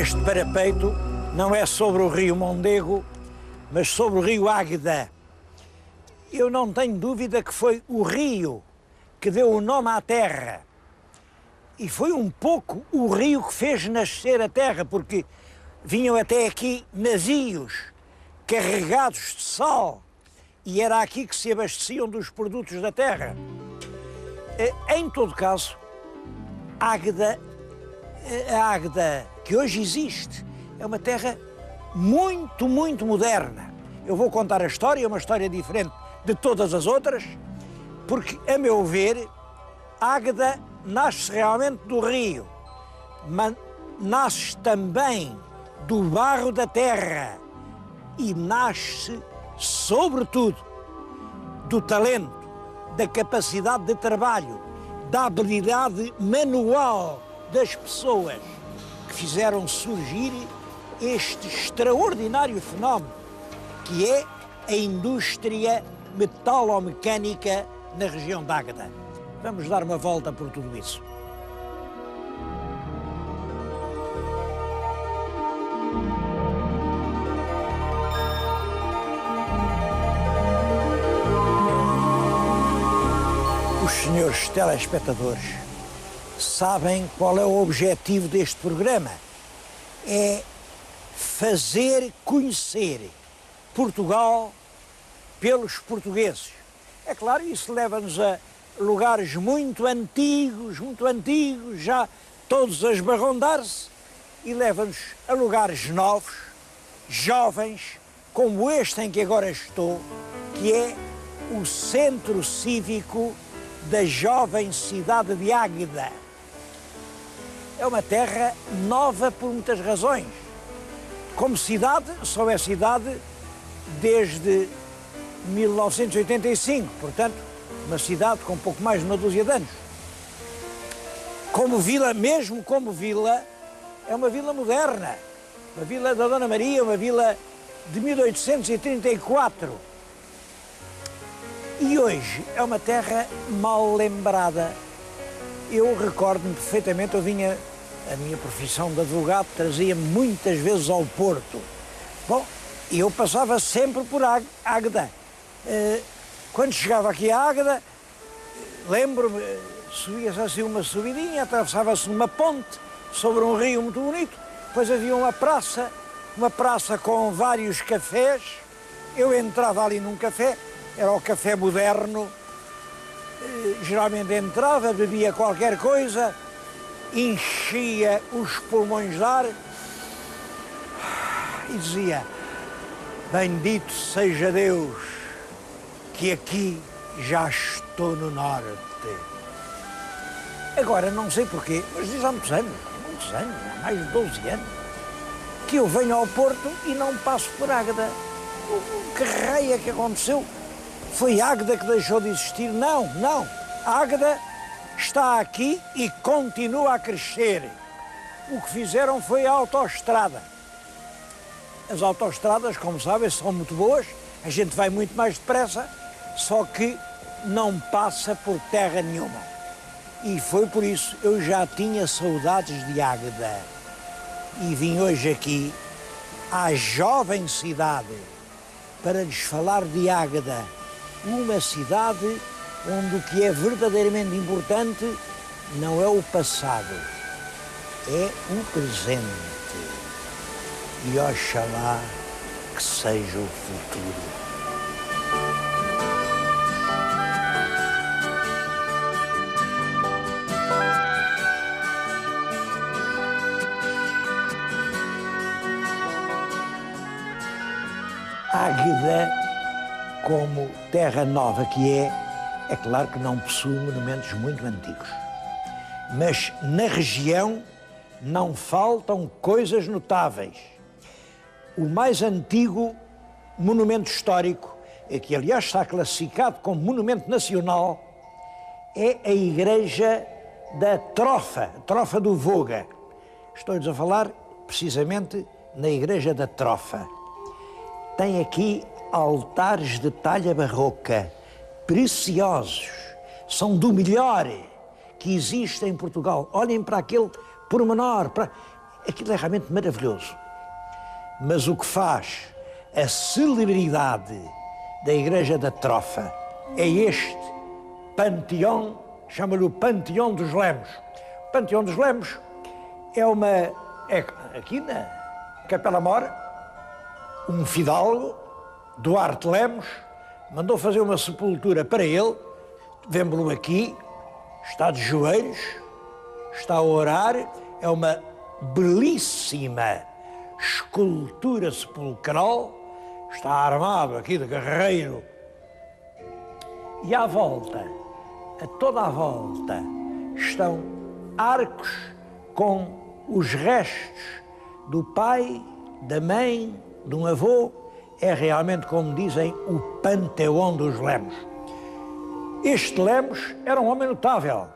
Este parapeito não é sobre o rio Mondego, mas sobre o rio Águeda. Eu não tenho dúvida que foi o rio que deu o nome à terra. E foi um pouco o rio que fez nascer a terra, porque vinham até aqui navios carregados de sal e era aqui que se abasteciam dos produtos da terra. Em todo caso, a Águeda que hoje existe é uma terra muito, muito moderna. Eu vou contar a história, é uma história diferente de todas as outras, porque, a meu ver, Águeda nasce realmente do rio, mas nasce também do barro da terra e nasce, sobretudo, do talento, da capacidade de trabalho, da habilidade manual das pessoas que fizeram surgir este extraordinário fenómeno que é a indústria metalomecânica na região de Águeda. Vamos dar uma volta por tudo isso. Os senhores telespectadores sabem qual é o objetivo deste programa. É fazer conhecer Portugal pelos portugueses. É claro, isso leva-nos a lugares muito antigos, já todos a esbarrondar-se, e leva-nos a lugares novos, jovens, como este em que agora estou, que é o Centro Cívico da jovem cidade de Águeda. É uma terra nova por muitas razões. Como cidade, só é cidade desde 1985, portanto, uma cidade com pouco mais de uma dúzia de anos. Como vila, mesmo como vila, é uma vila moderna, uma vila da Dona Maria, uma vila de 1834. E hoje é uma terra mal lembrada. Eu recordo-me perfeitamente, a minha profissão de advogado trazia-me muitas vezes ao Porto. Bom, eu passava sempre por Águeda. Quando chegava aqui a Águeda, lembro-me, subia-se assim uma subidinha, atravessava-se uma ponte sobre um rio muito bonito, depois havia uma praça com vários cafés. Eu entrava ali num café, era o café moderno, geralmente entrava, bebia qualquer coisa, enchia os pulmões de ar e dizia: bendito seja Deus que aqui já estou no norte. Agora, não sei porquê, mas diz há muitos anos, há mais de 12 anos, que eu venho ao Porto e não passo por Águeda. Que raio é que aconteceu? Foi Águeda que deixou de existir? Não. Águeda está aqui e continua a crescer. O que fizeram foi a autoestrada. As autoestradas, como sabem, são muito boas, a gente vai muito mais depressa, só que não passa por terra nenhuma. E foi por isso que eu já tinha saudades de Águeda. E vim hoje aqui, à jovem cidade, para lhes falar de Águeda, uma cidade onde o que é verdadeiramente importante não é o passado, é o presente. E oxalá que seja o futuro. Águeda, como terra nova que é claro que não possui monumentos muito antigos. Mas na região não faltam coisas notáveis. O mais antigo monumento histórico, que aliás está classificado como monumento nacional, é a Igreja da Trofa, a Trofa do Voga. Estou-lhes a falar precisamente na Igreja da Trofa. Tem aqui altares de talha barroca, preciosos, são do melhor que existe em Portugal. Olhem para aquele pormenor, Aquilo é realmente maravilhoso. Mas o que faz a celebridade da Igreja da Trofa é este panteão, chama-lhe o Panteão dos Lemos. O Panteão dos Lemos é aqui na Capela Mor, um fidalgo, Duarte Lemos, mandou fazer uma sepultura para ele, vemos-lo aqui, está de joelhos, está a orar, é uma belíssima escultura sepulcral, está armado aqui de guerreiro. E à volta, a toda a volta, estão arcos com os restos do pai, da mãe, de um avô. É realmente, como dizem, o Panteão dos Lemos. Este Lemos era um homem notável,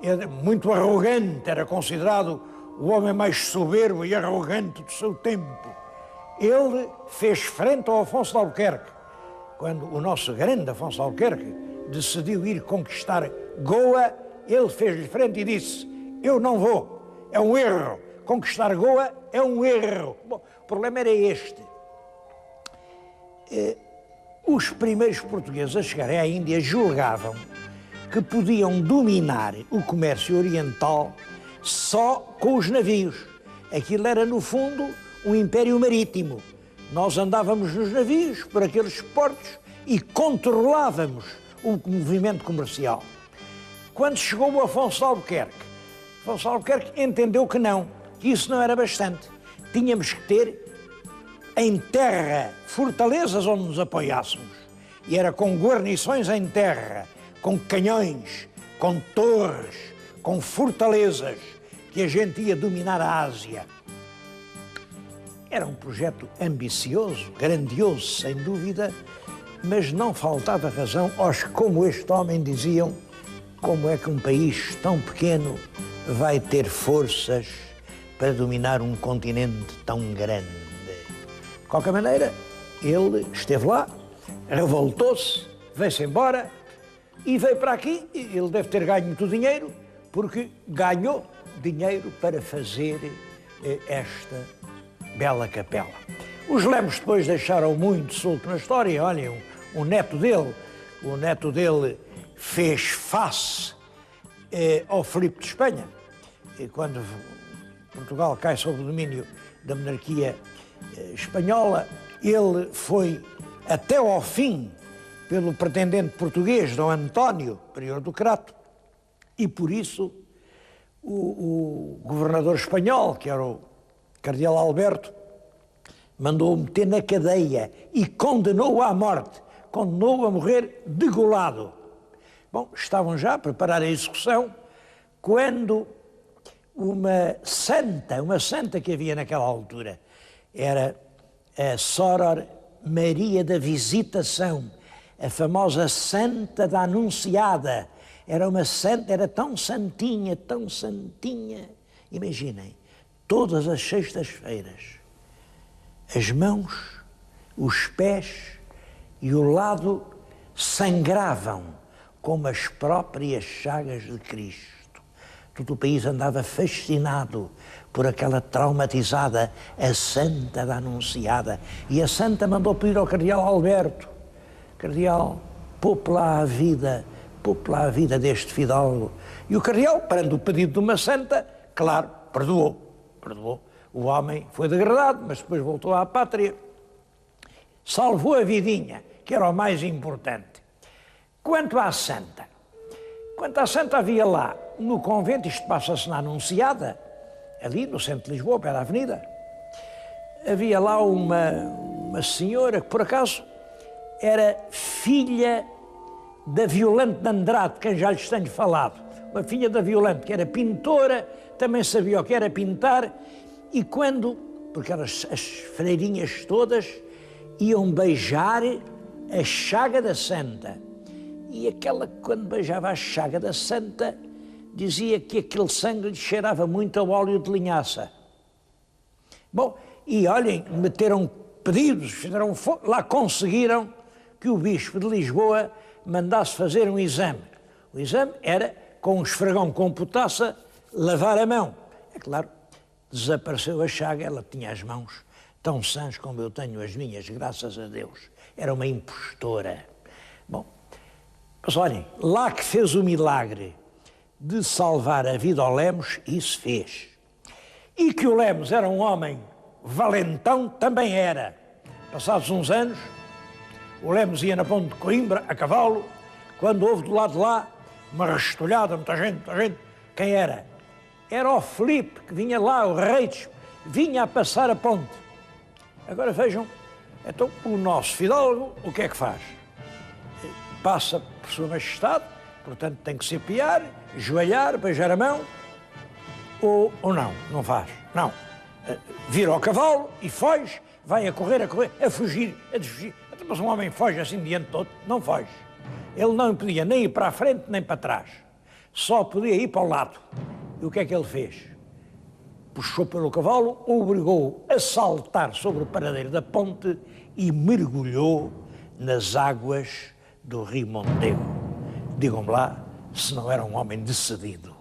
era muito arrogante, era considerado o homem mais soberbo e arrogante do seu tempo. Ele fez frente ao Afonso de Albuquerque, quando o nosso grande Afonso de Albuquerque decidiu ir conquistar Goa, ele fez-lhe frente e disse: eu não vou, é um erro, conquistar Goa é um erro. Bom, o problema era este. Os primeiros portugueses a chegarem à Índia julgavam que podiam dominar o comércio oriental só com os navios. Aquilo era, no fundo, um império marítimo. Nós andávamos nos navios por aqueles portos e controlávamos o movimento comercial. Quando chegou o Afonso de Albuquerque entendeu que não, que isso não era bastante. Tínhamos que ter em terra fortalezas onde nos apoiássemos. E era com guarnições em terra, com canhões, com torres, com fortalezas, que a gente ia dominar a Ásia. Era um projeto ambicioso, grandioso, sem dúvida, mas não faltava razão aos que, como este homem, diziam: como é que um país tão pequeno vai ter forças para dominar um continente tão grande? De qualquer maneira, ele esteve lá, revoltou-se, veio-se embora e veio para aqui. Ele deve ter ganho muito dinheiro, porque ganhou dinheiro para fazer esta bela capela. Os Lemos depois deixaram muito solto na história. Olhem, o neto dele fez face ao Filipe de Espanha. E quando Portugal cai sob o domínio da monarquia espanhola, ele foi até ao fim pelo pretendente português, Dom António, prior do Crato, e por isso o governador espanhol, que era o cardeal Alberto, mandou-o meter na cadeia e condenou-o à morte, condenou-o a morrer degolado. Bom, estavam já a preparar a execução quando uma santa que havia naquela altura, era a Soror Maria da Visitação, a famosa Santa da Anunciada. Era uma santa, era tão santinha, imaginem, todas as sextas-feiras, as mãos, os pés e o lado sangravam como as próprias chagas de Cristo. Todo o país andava fascinado por aquela traumatizada, a Santa da Anunciada. E a Santa mandou pedir ao cardeal Alberto: cardeal, poupe lá a vida deste fidalgo. E o cardeal, perante o pedido de uma santa, claro, perdoou. O homem foi degradado, mas depois voltou à pátria. Salvou a vidinha, que era o mais importante. Quanto à santa, havia lá no convento, isto passa-se na Anunciada, ali no centro de Lisboa, pela avenida, havia lá uma senhora que, por acaso, era filha da Violante de Andrade, quem já lhes tenho falado. Uma filha da Violante, que era pintora, também sabia o que era pintar, e porque as freirinhas todas iam beijar a chaga da Santa. E aquela, quando beijava a chaga da Santa, dizia que aquele sangue lhe cheirava muito ao óleo de linhaça. Bom, e olhem, meteram pedidos, fizeram lá, conseguiram que o bispo de Lisboa mandasse fazer um exame. O exame era, com um esfregão com potassa, lavar a mão. É claro, desapareceu a chaga, ela tinha as mãos tão sãs como eu tenho as minhas, graças a Deus. Era uma impostora. Bom, mas olhem, lá que fez o milagre de salvar a vida ao Lemos, isso fez. E que o Lemos era um homem valentão, também era. Passados uns anos, o Lemos ia na ponte de Coimbra, a cavalo, quando houve do lado de lá uma restolhada, muita gente. Quem era? Era o Filipe, que vinha lá, o rei, vinha a passar a ponte. Agora vejam, então o nosso fidalgo, o que é que faz? Passa por Sua Majestade, portanto tem que se apiar, joelhar, beijar a mão, ou não, não faz, não. Vira ao cavalo e foge, vai a correr, a fugir, a desfugir. Mas um homem foge assim diante de outro, não foge. Ele não podia nem ir para a frente nem para trás, só podia ir para o lado. E o que é que ele fez? Puxou pelo cavalo, obrigou a saltar sobre o paradeiro da ponte e mergulhou nas águas do rio Mondego. Digam-me lá se não era um homem decidido.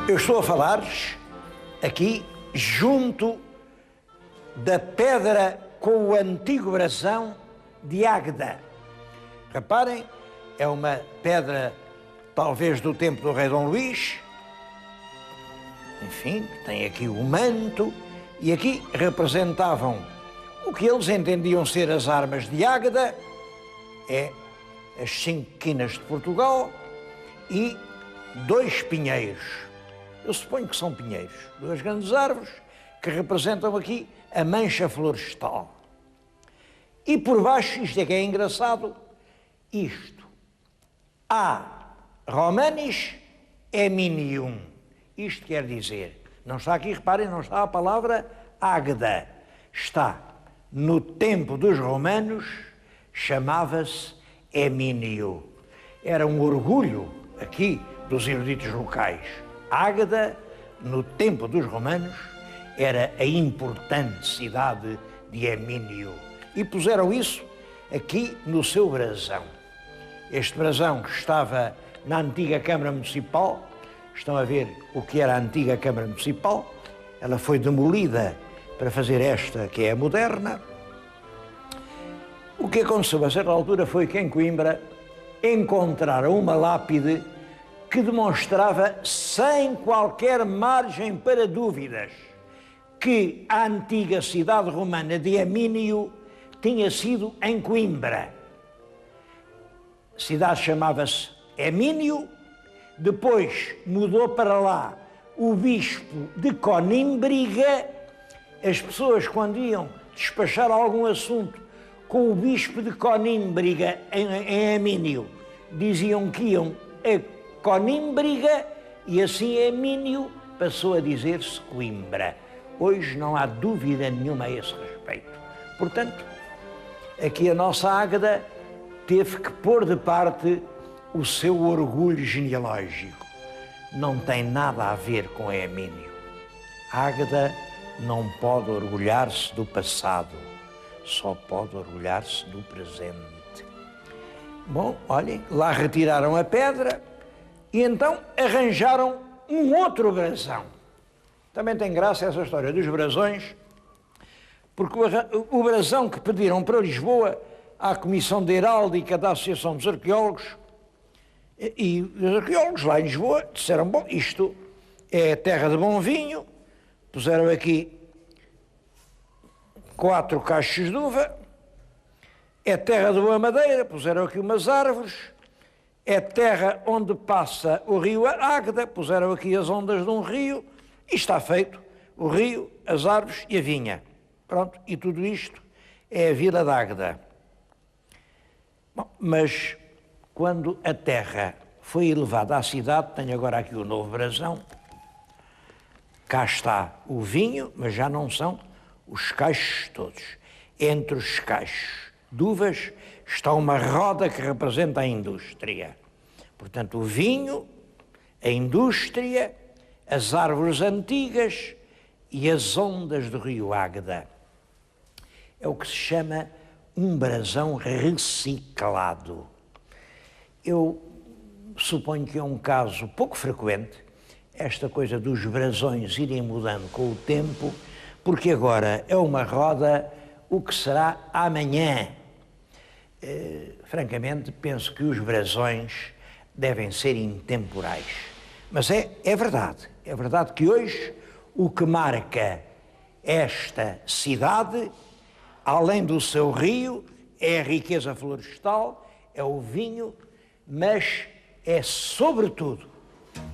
Eu estou a falar-lhes aqui junto da pedra com o antigo brasão de Águeda. Reparem, é uma pedra talvez do tempo do rei Dom Luís. Enfim, tem aqui o manto e aqui representavam o que eles entendiam ser as armas de Águeda, é as 5 quinas de Portugal e 2 pinheiros. Eu suponho que são pinheiros, 2 grandes árvores que representam aqui a mancha florestal. E por baixo, isto é que é engraçado, isto. A Romanis Eminium. Isto quer dizer, não está aqui, reparem, não está a palavra Águeda. Está no tempo dos romanos, chamava-se Emínio. Era um orgulho aqui dos eruditos locais. Águeda, no tempo dos romanos, era a importante cidade de Emínio. E puseram isso aqui no seu brasão. Este brasão que estava na antiga Câmara Municipal, estão a ver o que era a antiga Câmara Municipal, ela foi demolida para fazer esta que é a moderna. O que aconteceu a certa altura foi que em Coimbra encontraram uma lápide que demonstrava, sem qualquer margem para dúvidas, que a antiga cidade romana de Emínio tinha sido em Coimbra. A cidade chamava-se Emínio, depois mudou para lá o bispo de Conímbriga. As pessoas, quando iam despachar algum assunto com o bispo de Conímbriga em Emínio, diziam que iam a Conímbriga e assim Emínio passou a dizer-se Coimbra. Hoje não há dúvida nenhuma a esse respeito. Portanto, aqui a nossa Águeda teve que pôr de parte o seu orgulho genealógico. Não tem nada a ver com Emínio. Águeda não pode orgulhar-se do passado, só pode orgulhar-se do presente. Bom, olhem, lá retiraram a pedra e então arranjaram um outro brasão. Também tem graça essa história dos brasões, porque o brasão que pediram para Lisboa à Comissão de Heráldica da Associação dos Arqueólogos, e os arqueólogos lá em Lisboa disseram, bom, isto é terra de bom vinho, puseram aqui 4 cachos de uva, é terra de boa madeira, puseram aqui umas árvores, é terra onde passa o rio Águeda, puseram aqui as ondas de um rio, e está feito o rio, as árvores e a vinha. Pronto, e tudo isto é a Vila de Águeda. Bom, mas quando a terra foi elevada à cidade, tenho agora aqui o novo brasão, cá está o vinho, mas já não são os cachos todos. Entre os cachos de uvas está uma roda que representa a indústria. Portanto, o vinho, a indústria, as árvores antigas e as ondas do rio Águeda. É o que se chama um brasão reciclado. Eu suponho que é um caso pouco frequente, esta coisa dos brasões irem mudando com o tempo, porque agora é uma roda, o que será amanhã. Francamente, penso que os brasões devem ser intemporais. Mas é verdade que hoje o que marca esta cidade, além do seu rio, é a riqueza florestal, é o vinho, mas é, sobretudo,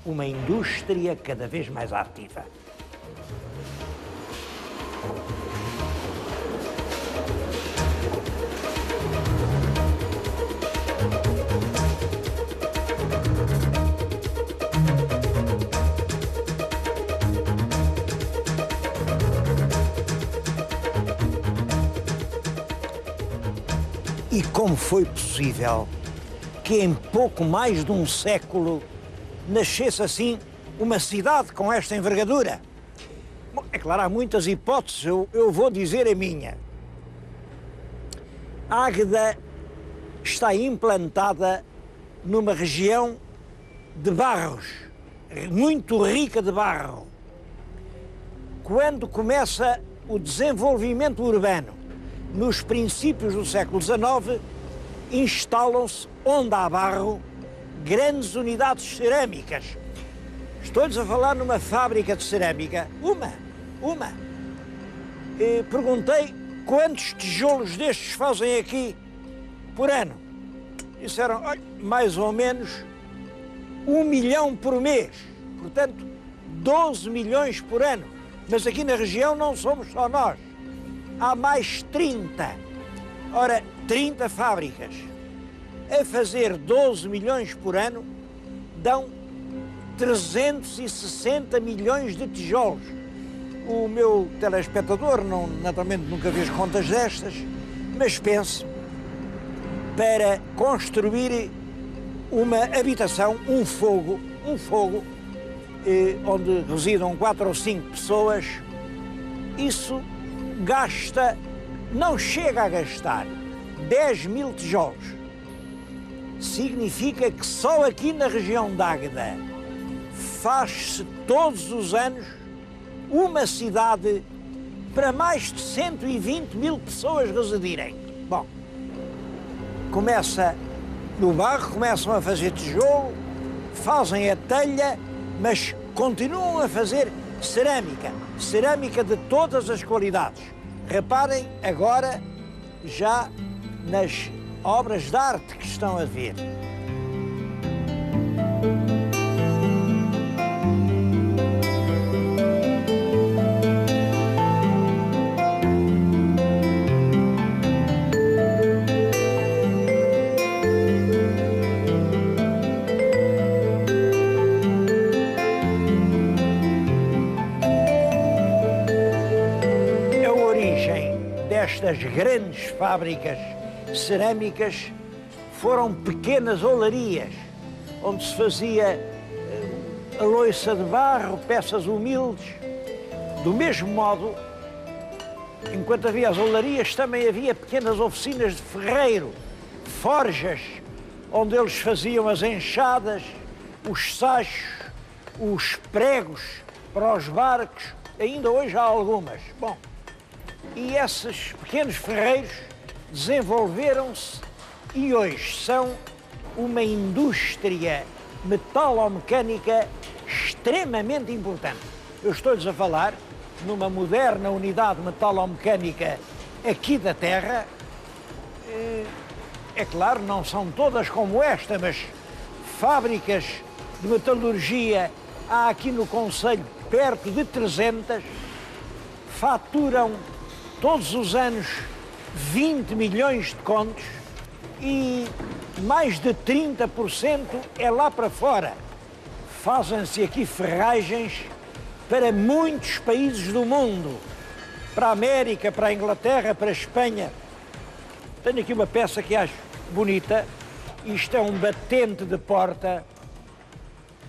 uma indústria cada vez mais ativa. E como foi possível que em pouco mais de um século nascesse assim uma cidade com esta envergadura? Bom, é claro, há muitas hipóteses, eu vou dizer a minha. Águeda está implantada numa região de barros, muito rica de barro. Quando começa o desenvolvimento urbano, nos princípios do século XIX, instalam-se, onde há barro, grandes unidades cerâmicas. Estou-lhes a falar numa fábrica de cerâmica, uma. Perguntei quantos tijolos destes fazem aqui por ano. Disseram, olha, mais ou menos 1 milhão por mês, portanto 12 milhões por ano. Mas aqui na região não somos só nós. Há mais 30. Ora, 30 fábricas a fazer 12 milhões por ano dão 360 milhões de tijolos. O meu telespectador naturalmente nunca fez contas destas, mas pense, para construir uma habitação, um fogo, onde residam 4 ou 5 pessoas, isso não chega a gastar 10 mil tijolos. Significa que só aqui na região de Águeda faz-se todos os anos uma cidade para mais de 120 mil pessoas residirem. Bom, começa no barro, começam a fazer tijolo, fazem a telha, mas continuam a fazer cerâmica de todas as qualidades. Reparem agora já nas obras de arte que estão a ver. Estas grandes fábricas cerâmicas foram pequenas olarias, onde se fazia a louça de barro, peças humildes. Do mesmo modo, enquanto havia as olarias, também havia pequenas oficinas de ferreiro, forjas, onde eles faziam as enxadas, os sachos, os pregos para os barcos. Ainda hoje há algumas. Bom, e esses pequenos ferreiros desenvolveram-se e hoje são uma indústria metalomecânica extremamente importante. Eu estou-lhes a falar numa moderna unidade metalomecânica aqui da Terra. É claro, não são todas como esta, mas fábricas de metalurgia há aqui no concelho perto de 300, faturam todos os anos 20 milhões de contos e mais de 30% é lá para fora. Fazem-se aqui ferragens para muitos países do mundo, para a América, para a Inglaterra, para a Espanha. Tenho aqui uma peça que acho bonita. Isto é um batente de porta.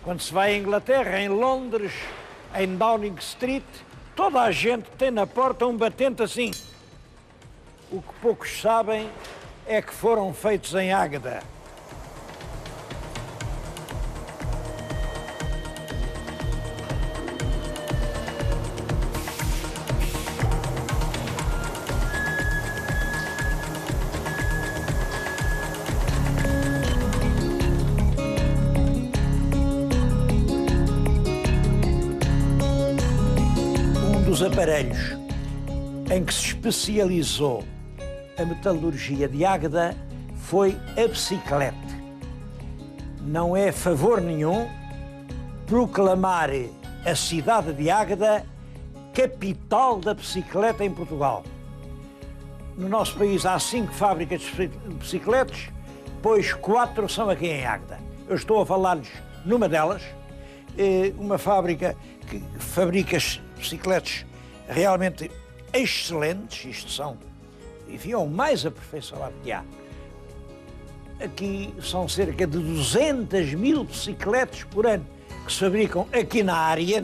Quando se vai à Inglaterra, em Londres, em Downing Street, toda a gente tem na porta um batente assim. O que poucos sabem é que foram feitos em Águeda. Os aparelhos em que se especializou a metalurgia de Águeda foi a bicicleta. Não é favor nenhum proclamar a cidade de Águeda capital da bicicleta em Portugal. No nosso país há 5 fábricas de bicicletas, pois 4 são aqui em Águeda. Eu estou a falar-lhes numa delas, uma fábrica que fabrica bicicletas realmente excelentes, isto são, enfim, é o mais aperfeiçoado que há. Aqui são cerca de 200 mil bicicletas por ano que se fabricam aqui na área,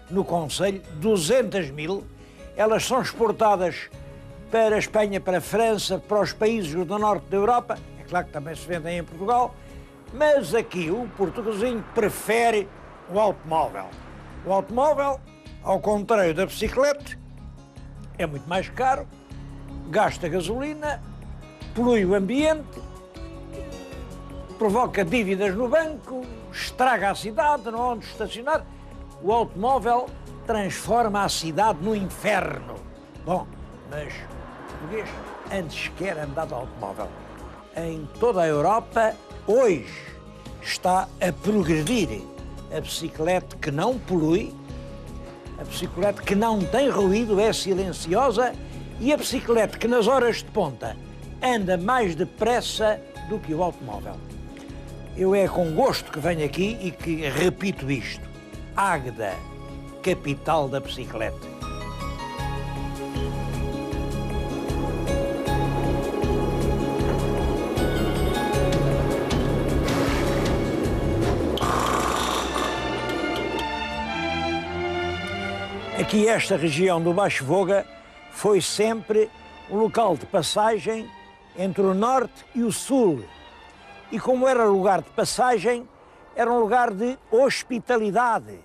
no concelho, 200 mil. Elas são exportadas para a Espanha, para a França, para os países do norte da Europa, é claro que também se vendem em Portugal, mas aqui o portuguesinho prefere o automóvel. O automóvel, ao contrário da bicicleta, é muito mais caro, gasta gasolina, polui o ambiente, provoca dívidas no banco, estraga a cidade, não há onde estacionar. O automóvel transforma a cidade no inferno. Bom, mas o português antes quer andar de automóvel. Em toda a Europa, hoje, está a progredir a bicicleta que não polui, a bicicleta que não tem ruído, é silenciosa, e a bicicleta que nas horas de ponta anda mais depressa do que o automóvel. Eu é com gosto que venho aqui e que repito isto. Águeda, capital da bicicleta. Aqui esta região do Baixo Voga foi sempre um local de passagem entre o norte e o sul. E como era lugar de passagem, era um lugar de hospitalidade,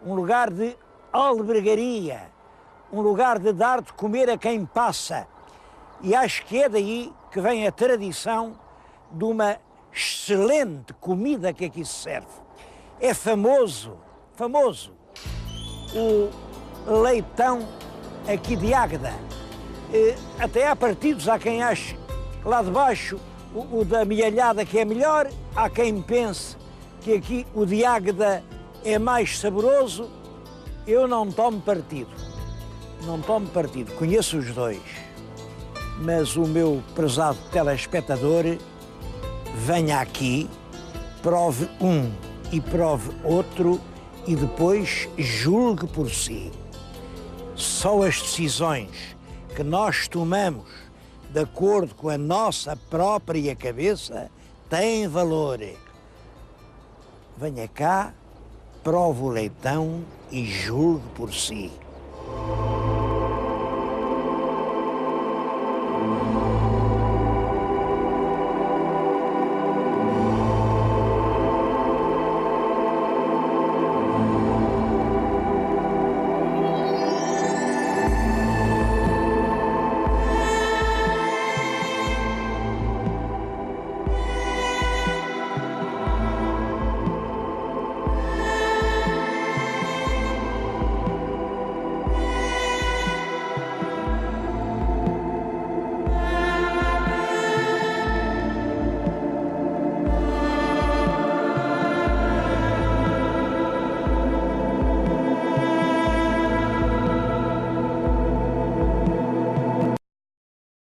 um lugar de albergaria, um lugar de dar de comer a quem passa. E acho que é daí que vem a tradição de uma excelente comida que aqui se serve. É famoso o leitão aqui de Águeda. Até há partidos, há quem ache lá de baixo o da Mialhada que é melhor, há quem pense que aqui o de Águeda é mais saboroso. Eu não tomo partido, conheço os dois, mas o meu prezado telespectador venha aqui, prove um e prove outro e depois julgue por si. Só as decisões que nós tomamos de acordo com a nossa própria cabeça têm valor. Venha cá, prove o leitão e julgue por si.